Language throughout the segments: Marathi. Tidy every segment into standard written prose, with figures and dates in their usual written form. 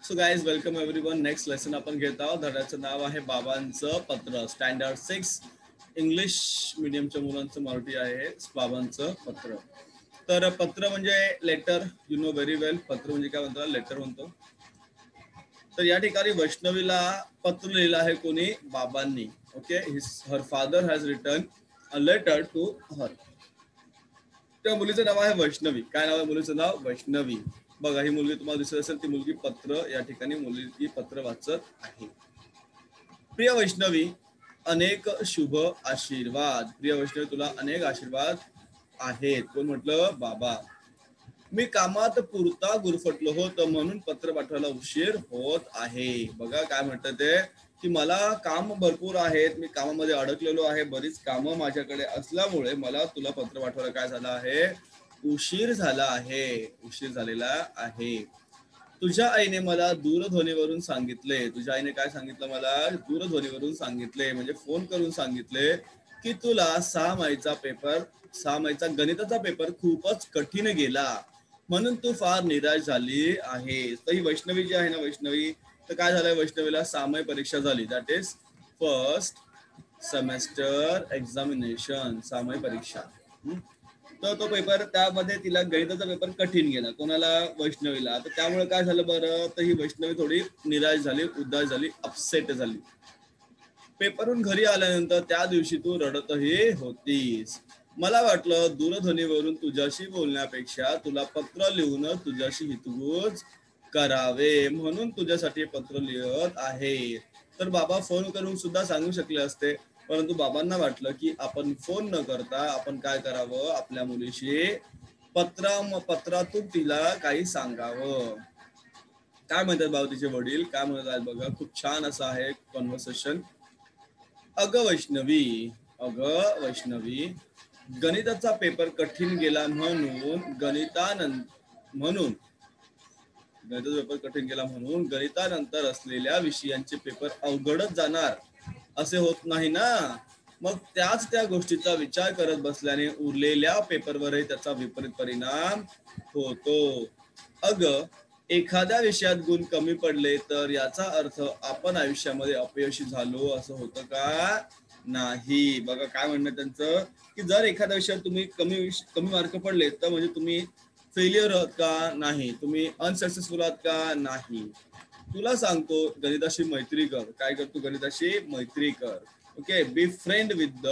So guys welcome everyone. Next lesson आपण घेत आहोत. धड्याचं नाव आहे बाबांचं पत्र. स्टँडर्ड 6 इंग्लिश मीडियमच्या मुलांचं मराठी आहे बाबांचं पत्र. तर पत्र म्हणजे लेटर, यू नो व्हेरी वेल. पत्र म्हणजे काय म्हणतात, लेटर म्हणतो. तर या ठिकाणी वैष्णवीला पत्र लिहिलं आहे कोणी, बाबांनी. Okay, her father has return a letter to her. त्या मुलीचं नाव आहे वैष्णवी. काय नाव आहे मुलीचं नाव? वैष्णवी. बघा, ही मुलगी तुम्हाला दिसत असेल, ती मुलगी पत्र, या ठिकाणी मुलगी पत्र वाचत आहे. प्रिय वैष्णवी, अनेक शुभ आशीर्वाद. प्रिय वैष्णवी, तुला अनेक आशीर्वाद आहेत. कोण म्हटलं? बाबा. मी कामात पुरता गुरफटलो होतो म्हणून पत्र पाठवायला उशीर होत आहे. बघा काय म्हणतात ते, की मला काम भरपूर आहेत, मी कामामध्ये अडकलेलो आहे, बरीच कामं माझ्याकडे असल्यामुळे मला तुला पत्र पाठवायला काय झालं आहे, उशीर झाला आहे, उशीर झालेला आहे. तुझ्या आईने मला दूरध्वनीवरून सांगितले. तुझ्या आईने काय सांगितलं मला? दूरध्वनीवरून सांगितले, म्हणजे फोन करून सांगितले की तुला 6 पेपर 6 गणिताचा पेपर खूपच कठीण गेला, म्हणून तू फार निराश झाली आहे. तर ही वैष्णवी जी आहे ना, वैष्णवी, तर काय झालंय, वैष्णवीला 6 परीक्षा झाली. That is first semester examination, 6 परीक्षा. तर तो पेपर, त्यामध्ये तिला गणिताचा पेपर कठीण गेला. कोणाला? वैष्णवीला. तर त्यामुळे काय झालं बरं, तर ही वैष्णवी थोडी निराश झाली, उदास झाली, अपसेट झाली. पेपरून घरी आल्यानंतर त्या दिवशी तू रडतही होतीस. मला वाटलं दूरध्वनीवरून तुझ्याशी बोलण्यापेक्षा तुला पत्र लिहून तुझ्याशी हितगुज करावे, म्हणून तुझ्यासाठी पत्र लिहत आहे. तर बाबा फोन करून सुद्धा सांगू शकले असते, परंतु बाबांना वाटलं की आपण फोन न करता आपण काय करावं, आपल्या मुलीशी पत्रातून तिला काही सांगावं. काय म्हणतात बाबा तिचे वडील, काय म्हणत आहेत बघा, खूप छान असं आहे कॉन्व्हर्सेशन. अगं वैष्णवी, अगं वैष्णवी, गणिताचा पेपर कठीण गेला म्हणून गणितानंतर असलेल्या विषयांचे पेपर अवघडच जाणार असे होत नाही ना. मग त्या गोष्टीचा विचार करत बसल्याने उरलेल्या पेपरवरही त्याचा विपरीत परिणाम होतो. अगं, एखाद्या विषयात गुण कमी पडले तर याचा अर्थ आपण आयुष्यामध्ये अपयशी झालो असं होतं का? नाही. बघा काय म्हणणं त्यांचं, की जर एखाद्या विषयात तुम्ही कमी मार्क पडले तर म्हणजे तुम्ही फेलियर आहात का? नाही. तुम्ही अनसक्सेसफुल आहात का? नाही. तुला सांगतो, गणिताशी मैत्री कर. काय कर तू? गणिताशी मैत्री कर. Okay, be friend with the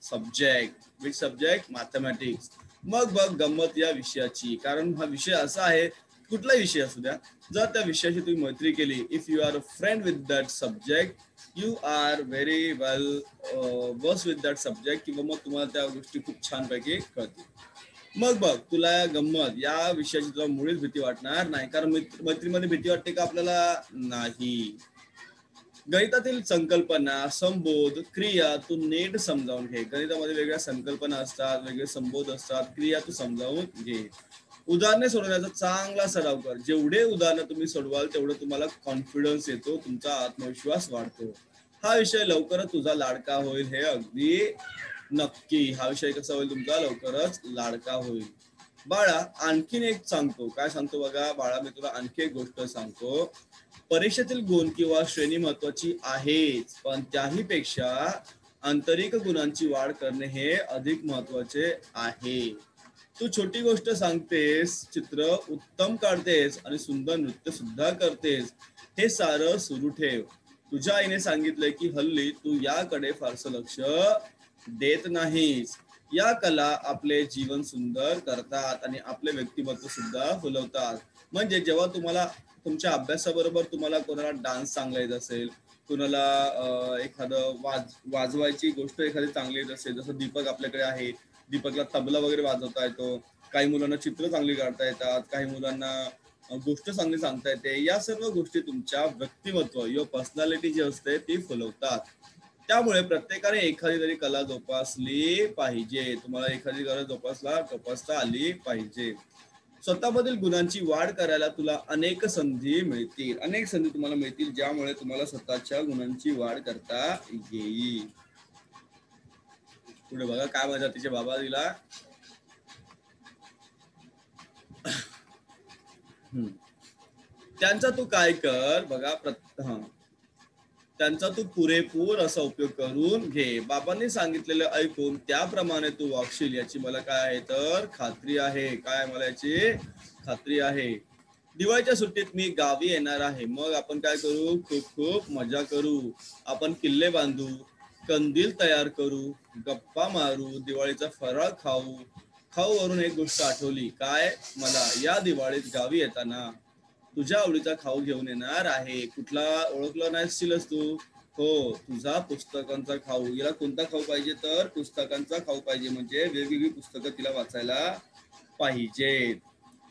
subject. With subject? Mathematics. मग बघ गंमत या विषयाची, कारण हा विषय असा आहे, कुठलाही विषय असू द्या, जर त्या विषयाशी तुम्ही मैत्री केली, if you are a friend with that subject, you are very well versed with that subject, किंवा मग तुम्हाला त्या गोष्टी खूप छानपैकी कळतील. मग बघ, तुला गंमत या विषयाची तुला मुळीच भीती वाटणार नाही, कारण मैत्रीमध्ये भीती वाटते का आपल्याला? नाही. गणितातील संकल्पना, संबोध, क्रिया तू नीट समजावून घे. गणितामध्ये वेगळ्या संकल्पना असतात, वेगळे संबोध असतात, क्रिया तू समजावून घे. उदाहरणे सोडवण्याचा चांगला सराव कर. जेवढे उदाहरणं तुम्ही सोडवाल तेवढं तुम्हाला कॉन्फिडन्स येतो, तुमचा आत्मविश्वास वाढतो. हा विषय लवकरच तुझा लाडका होईल, हे अगदी नक्की. हा विषय कसा होईल तुमचा? लवकरच लाडका होईल. बाळा, आणखीन एक सांगतो. काय सांगतो बघा बाळा, मी तुला आणखी एक गोष्ट सांगतो. परीक्षेतील गुण किंवा श्रेणी महत्वाची आहेच, पण त्याही पेक्षा आंतरिक गुणांची वाढ करणे हे अधिक महत्वाचे आहे. तू छोटी गोष्ट सांगतेस, चित्र उत्तम काढतेस आणि सुंदर नृत्य सुद्धा करतेस, हे सारं सुरू ठेव. तुझ्या आईने सांगितलंय की हल्ली तू याकडे फारसं लक्ष देत नाहीस. या कला आपले जीवन सुंदर करतात आणि आपले व्यक्तिमत्व सुद्धा फुलवतात. म्हणजे जेव्हा तुम्हाला तुमच्या अभ्यासाबरोबर तुम्हाला कोणाला डान्स चांगला येत असेल, कुणाला एखादं वाजवायची गोष्ट एखादी चांगली येत असेल, जसं दीपक आपल्याकडे आहे, दीपकला तबला वगैरे वाजवता येतो, काही मुलांना चित्र चांगली काढता येतात, काही मुलांना गोष्ट चांगली सांगता येते. या सर्व गोष्टी तुमच्या व्यक्तिमत्व, युअर पर्सनॅलिटी जी असते ती फुलवतात. त्यामुळे प्रत्येकाने एखादी तरी कला जोपासली पाहिजे. तुम्हाला एखादी कला जोपासता आली पाहिजे. स्वतःमधील गुणांची वाढ करायला तुला अनेक संधी मिळतील. अनेक संधी तुम्हाला मिळतील, ज्यामुळे तुम्हाला स्वतःच्या गुणांची वाढ करता येईल. पुढे बघा काय म्हणतात तिचे बाबा तिला. त्यांचा तू काय कर बघा त्यांचा तू पुरेपूर असा उपयोग करून घे. बाबांनी सांगितलेलं ऐकून त्याप्रमाणे तू वागशील याची मला काय आहे तर खात्री आहे. काय मला याची खात्री आहे. दिवाळीच्या सुट्टीत मी गावी येणार आहे. मग आपण काय करू, खूप खूप मजा करू. आपण किल्ले बांधू, कंदील तयार करू, गप्पा मारू, दिवाळीचा फराळ खाऊ. खाऊ वरून एक गोष्ट आठवली. काय, मला या दिवाळीत गावी येताना तुझ्या आवडीचा खाऊ घेऊन येणार आहे. कुठला ओळखला नाहीशीलच तू? हो, तुझा पुस्तकांचा खाऊ. हिला कोणता खाऊ पाहिजे तर पुस्तकांचा खाऊ पाहिजे. म्हणजे वेगवेगळी पुस्तकं तिला वाचायला पाहिजेत.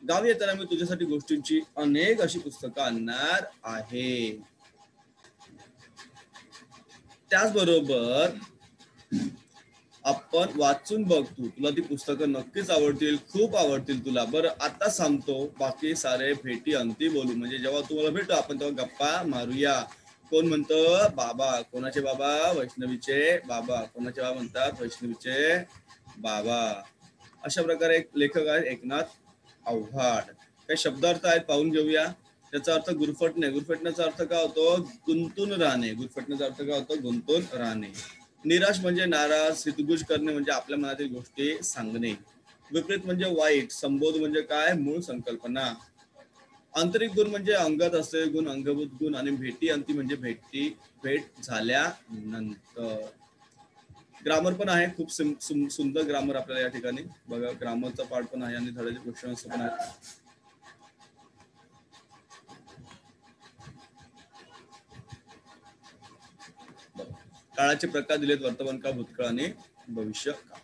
गावी येताना मी तुझ्यासाठी गोष्टींची अनेक अशी पुस्तकं आणणार आहे. त्याचबरोबर आपण वाचून बघ, तुला ती पुस्तकं नक्कीच आवडतील, खूप आवडतील तुला. बरं आता सांगतो, बाकी सारे भेटी अंती बोलू. म्हणजे जेव्हा तुम्हाला भेटू आपण तेव्हा गप्पा मारूया. कोण म्हणतं बाबा? कोणाचे बाबा? वैष्णवीचे बाबा. कोणाचे बाबा म्हणतात? वैष्णवीचे बाबा. अशा प्रकारे एक लेखक आहेत एकनाथ आव्हाड. काही शब्दार्थ आहेत, पाहून घेऊया. त्याचा अर्थ गुरफटणे. गुरफटण्याचा अर्थ काय होतो? गुंतून राहणे. गुरफटण्याचा अर्थ काय होतो? गुंतून राहणे. निराश म्हणजे नाराज. हितगुज करणे म्हणजे आपल्या मनातील गोष्टी सांगणे. विपरीत म्हणजे वाईट. संबोध म्हणजे काय? मूळ संकल्पना. आंतरिक गुण म्हणजे अंगात असलेले गुण, अंगभूत गुण. आणि भेटी अंती म्हणजे भेट झाल्यानंतर. ग्रामर पण आहे, खूप सुंदर ग्रामर आपल्याला या ठिकाणी बघा. ग्रामरचा पार्ट पण आहे आणि धड्याचे क्वेश्चन पण आहेत. काळाचे प्रकार दिलेत, वर्तमान काळ, भूतकाळ आणि भविष्य काळ.